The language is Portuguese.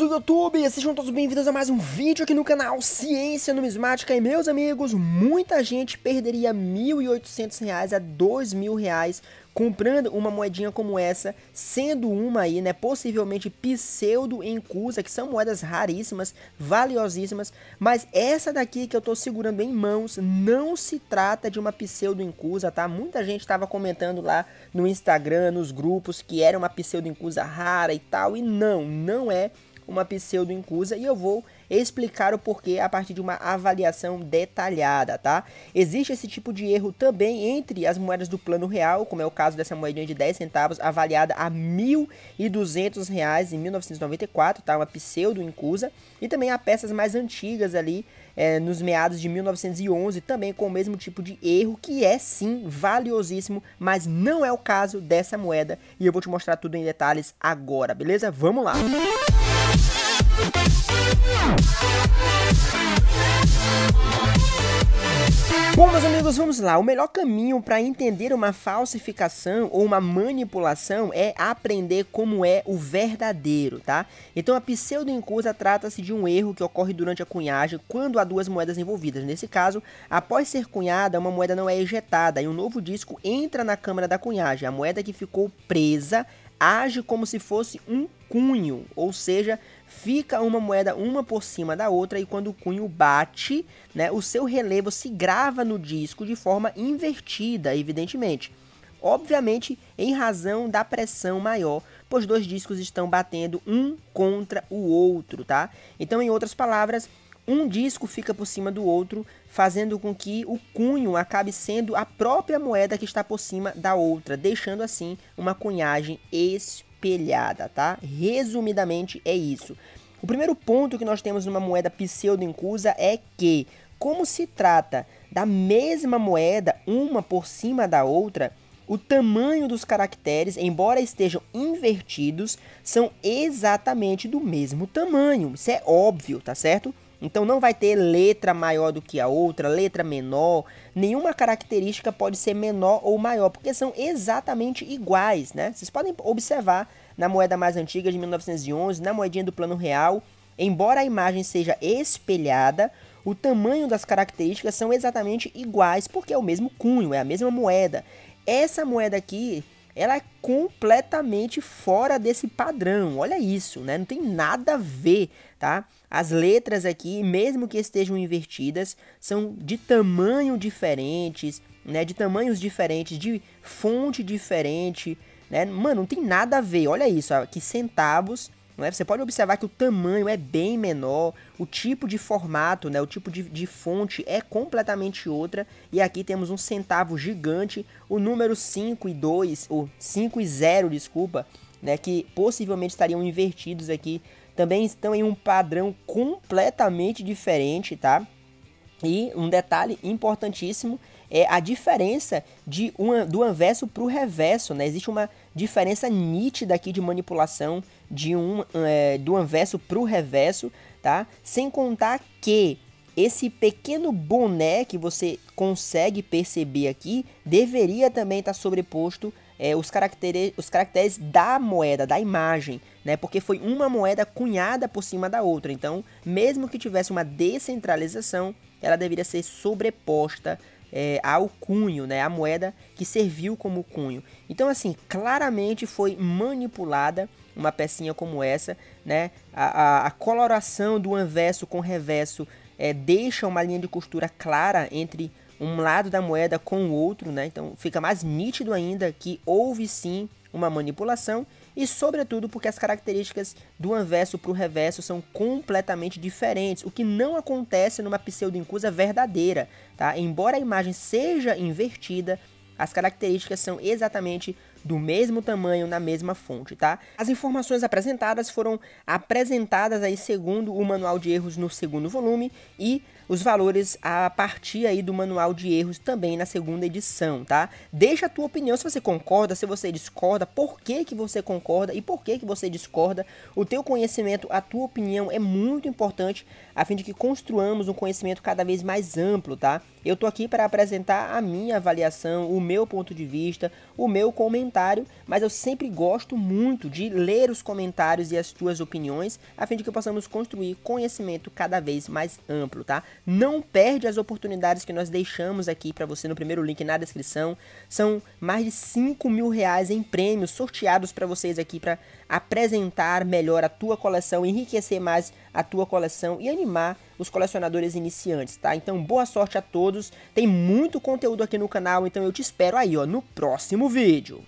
do YouTube, sejam todos bem-vindos a mais um vídeo aqui no canal Ciência Numismática. E meus amigos, muita gente perderia R$ 1.800 a R$ 2.000 comprando uma moedinha como essa, sendo uma aí, né, possivelmente pseudo-encusa, que são moedas raríssimas, valiosíssimas, mas essa daqui que eu tô segurando em mãos não se trata de uma pseudo-encusa, tá? Muita gente tava comentando lá no Instagram, nos grupos, que era uma pseudo-encusa rara e tal, e não é uma pseudo-encusa, e eu vou explicar o porquê a partir de uma avaliação detalhada, tá? Existe esse tipo de erro também entre as moedas do plano real, como é o caso dessa moedinha de 10 centavos, avaliada a R$ 1.200 em 1994, tá? Uma pseudo-encusa, e também há peças mais antigas ali, nos meados de 1911, também com o mesmo tipo de erro, que é sim valiosíssimo, mas não é o caso dessa moeda, e eu vou te mostrar tudo em detalhes agora, beleza? Vamos lá! Bom, meus amigos, vamos lá. O melhor caminho para entender uma falsificação ou uma manipulação é aprender como é o verdadeiro, tá? Então, a pseudo-encusa trata-se de um erro que ocorre durante a cunhagem quando há duas moedas envolvidas. Nesse caso, após ser cunhada, uma moeda não é ejetada e um novo disco entra na câmara da cunhagem. A moeda que ficou presa age como se fosse um cunho, ou seja, fica uma moeda uma por cima da outra e quando o cunho bate, né, o seu relevo se grava no disco de forma invertida, evidentemente. Obviamente, em razão da pressão maior, pois dois discos estão batendo um contra o outro, tá? Então, em outras palavras, um disco fica por cima do outro, fazendo com que o cunho acabe sendo a própria moeda que está por cima da outra, deixando assim uma cunhagem espelhada, tá? Resumidamente é isso. O primeiro ponto que nós temos numa moeda pseudo-encusa é que, como se trata da mesma moeda, uma por cima da outra, o tamanho dos caracteres, embora estejam invertidos, são exatamente do mesmo tamanho. Isso é óbvio, tá certo? Então não vai ter letra maior do que a outra, letra menor, nenhuma característica pode ser menor ou maior, porque são exatamente iguais, né? Vocês podem observar na moeda mais antiga de 1911, na moedinha do plano real, embora a imagem seja espelhada, o tamanho das características são exatamente iguais, porque é o mesmo cunho, é a mesma moeda. Essa moeda aqui, ela é completamente fora desse padrão, olha isso, né? Não tem nada a ver, tá? As letras aqui, mesmo que estejam invertidas, são de tamanho diferentes, né? De tamanhos diferentes, de fonte diferente, né? Mano, não tem nada a ver, olha isso, aqui centavos, né? Você pode observar que o tamanho é bem menor, o tipo de formato, né? O tipo de fonte é completamente outra, e aqui temos um centavo gigante, o número 5 e 2, ou 5 e 0, desculpa, né? Que possivelmente estariam invertidos aqui, também estão em um padrão completamente diferente, tá? E um detalhe importantíssimo é a diferença do anverso para o reverso, né? Existe uma diferença nítida aqui de manipulação do anverso para o reverso, tá? Sem contar que esse pequeno boné que você consegue perceber aqui deveria também estar sobreposto os caracteres da moeda, da imagem, né? Porque foi uma moeda cunhada por cima da outra. Então, mesmo que tivesse uma descentralização, ela deveria ser sobreposta ao cunho, né? A moeda que serviu como cunho. Então, assim, claramente foi manipulada uma pecinha como essa, né? A coloração do anverso com reverso deixa uma linha de costura clara entre um lado da moeda com o outro, né? Então fica mais nítido ainda que houve sim uma manipulação e sobretudo porque as características do anverso para o reverso são completamente diferentes, o que não acontece numa pseudo-encusa verdadeira, tá? Embora a imagem seja invertida, as características são exatamente do mesmo tamanho na mesma fonte, tá? As informações apresentadas foram apresentadas aí segundo o manual de erros no segundo volume e os valores a partir aí do manual de erros também na segunda edição, tá? Deixa a tua opinião se você concorda, se você discorda, por que que você concorda e por que que você discorda. O teu conhecimento, a tua opinião é muito importante a fim de que construamos um conhecimento cada vez mais amplo, tá? Eu tô aqui para apresentar a minha avaliação, o meu ponto de vista, o meu comentário comentário, mas eu sempre gosto muito de ler os comentários e as tuas opiniões, a fim de que possamos construir conhecimento cada vez mais amplo, tá? Não perde as oportunidades que nós deixamos aqui para você no primeiro link na descrição. São mais de 5 mil reais em prêmios sorteados para vocês aqui para apresentar melhor a tua coleção, enriquecer mais a tua coleção e animar os colecionadores iniciantes, tá? Então, boa sorte a todos. Tem muito conteúdo aqui no canal, então eu te espero aí, ó, no próximo vídeo.